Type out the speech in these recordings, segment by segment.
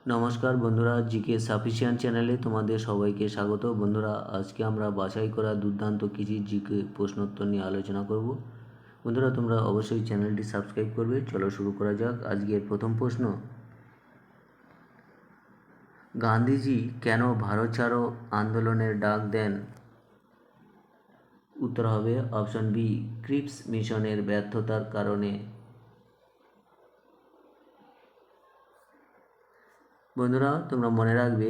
নমস্কার বন্ধুরা, GK sufficient চ্যানেলে তোমাদের সবাইকে স্বাগত। বন্ধুরা, আজকে আমরা বাছাই করা দুর্দান্ত কিছু জিকে প্রশ্নোত্তর নিয়ে আলোচনা করব। বন্ধুরা, তোমরা অবশ্যই চ্যানেলটি সাবস্ক্রাইব করবে। চলো শুরু করা যাক। আজকের প্রথম প্রশ্ন, গান্ধীজি কেন ভারত ছাড়ো আন্দোলনের ডাক দেন? উত্তর হবে অপশন বি, ক্রিপস মিশনের ব্যর্থতার কারণে। বন্ধুরা, তোমরা মনে রাখবে,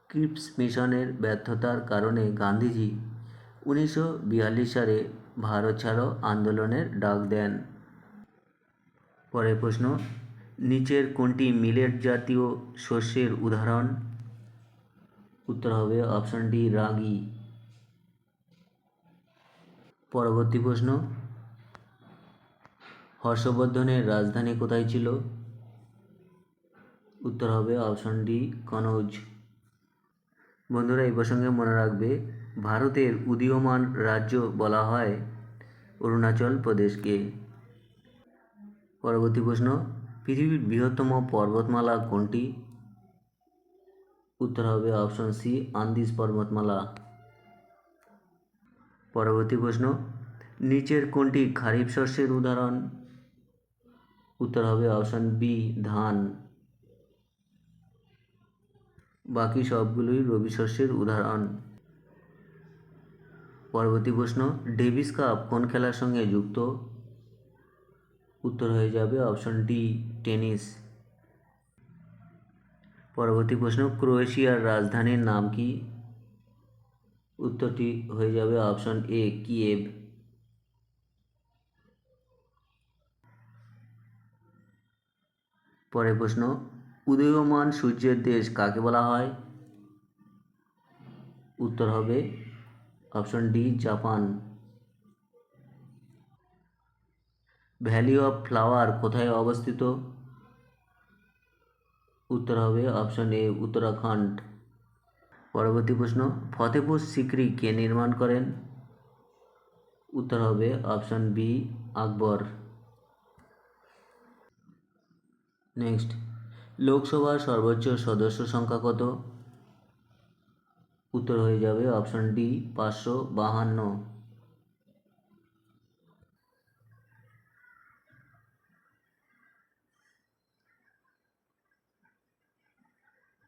ক্রিপস মিশনের ব্যর্থতার কারণে গান্ধীজি 1942 সালে ভারত ছাড়ো আন্দোলনের ডাক দেন। পরের প্রশ্ন, নিচের কোনটি মিলেট জাতীয় শস্যের উদাহরণ? উত্তর হবে অপশন ডি, রাগি। পরবর্তী প্রশ্ন, হর্ষবর্ধনের রাজধানী কোথায় ছিল? উত্তর হবে অপশন ডি, কনৌজ। বন্ধুরা, এই প্রসঙ্গে মনে রাখবে, ভারতের উদীয়মান রাজ্য বলা হয় অরুণাচল প্রদেশকে। পরবর্তী প্রশ্ন, পৃথিবীর বৃহত্তম পর্বতমালা কোনটি? উত্তর হবে অপশন সি, আন্দিজ পর্বতমালা। পরবর্তী প্রশ্ন, নিচের কোনটি খারিফ শস্যের উদাহরণ? উত্তর হবে অপশন বি, ধান। বাকি সবগুলোই রবি শস্যের উদাহরণ। পরবর্তী প্রশ্ন, ডেভিস কাপ কোন খেলার সঙ্গে যুক্ত? উত্তর হয়ে যাবে অপশন ডি, টেনিস। পরবর্তী প্রশ্ন, ক্রোয়েশিয়ার রাজধানীর নাম কি? উত্তরটি হয়ে যাবে অপশন এ, কিয়েভ। পরের প্রশ্ন, উদীয়মান সূর্যের দেশ কাকে বলা হয়? উত্তর হবে option D, Japan. Valley of flower কোথায় অবস্থিত? উত্তর হবে অপশন এ, উত্তরাখণ্ড। পরবর্তী প্রশ্ন, ফতেপুর সিক্রি কে নির্মাণ করেন? উত্তর হবে অপশন বি, আকবর। নেক্সট, লোকসভার সর্বোচ্চ সদস্য সংখ্যা কত? উত্তর হয়ে যাবে অপশন ডি, 552।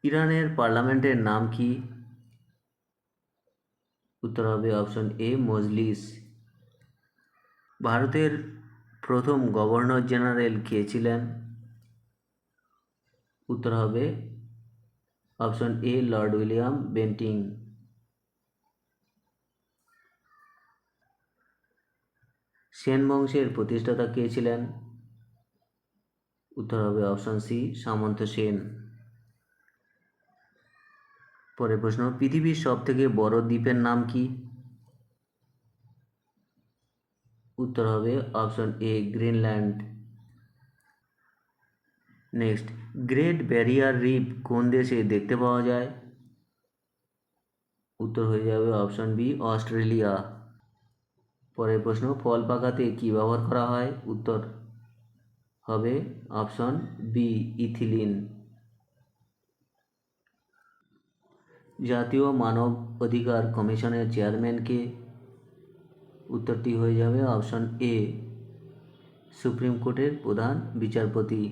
ইরানের পার্লামেন্টের নাম কি? উত্তর হবে অপশন এ, মজলিস। ভারতের প্রথম গভর্নর জেনারেল কে ছিলেন? উত্তর হবে অপশন এ, লর্ড উইলিয়াম বেন্টিং। সেন বংশের প্রতিষ্ঠাতা কে ছিলেন? উত্তর হবে অপশন সি, সামন্ত সেন। পরের প্রশ্ন, পৃথিবীর সবথেকে বড় দ্বীপের নাম কি? উত্তর হবে option A, Greenland. Next, great barrier reef কোন দেশে দেখতে পাওয়া যায়? উত্তর হয়ে যাবে অপশন বি, অস্ট্রেলিয়া। পরের প্রশ্ন, ফল পাকাতে কি ব্যবহার করা হয়? উত্তর হবে অপশন বি, ইথিলিন। জাতীয় মানব অধিকার কমিশনের চেয়ারম্যান কে? উত্তরটি হয়ে যাবে অপশন এ, সুপ্রিম কোর্টের প্রধান বিচারপতি।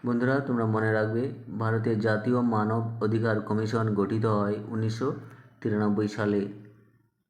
বন্ধুরা, তোমরা মনে রাখবে, ভারতের জাতীয় মানব অধিকার কমিশন গঠিত হয় 1993 সালে।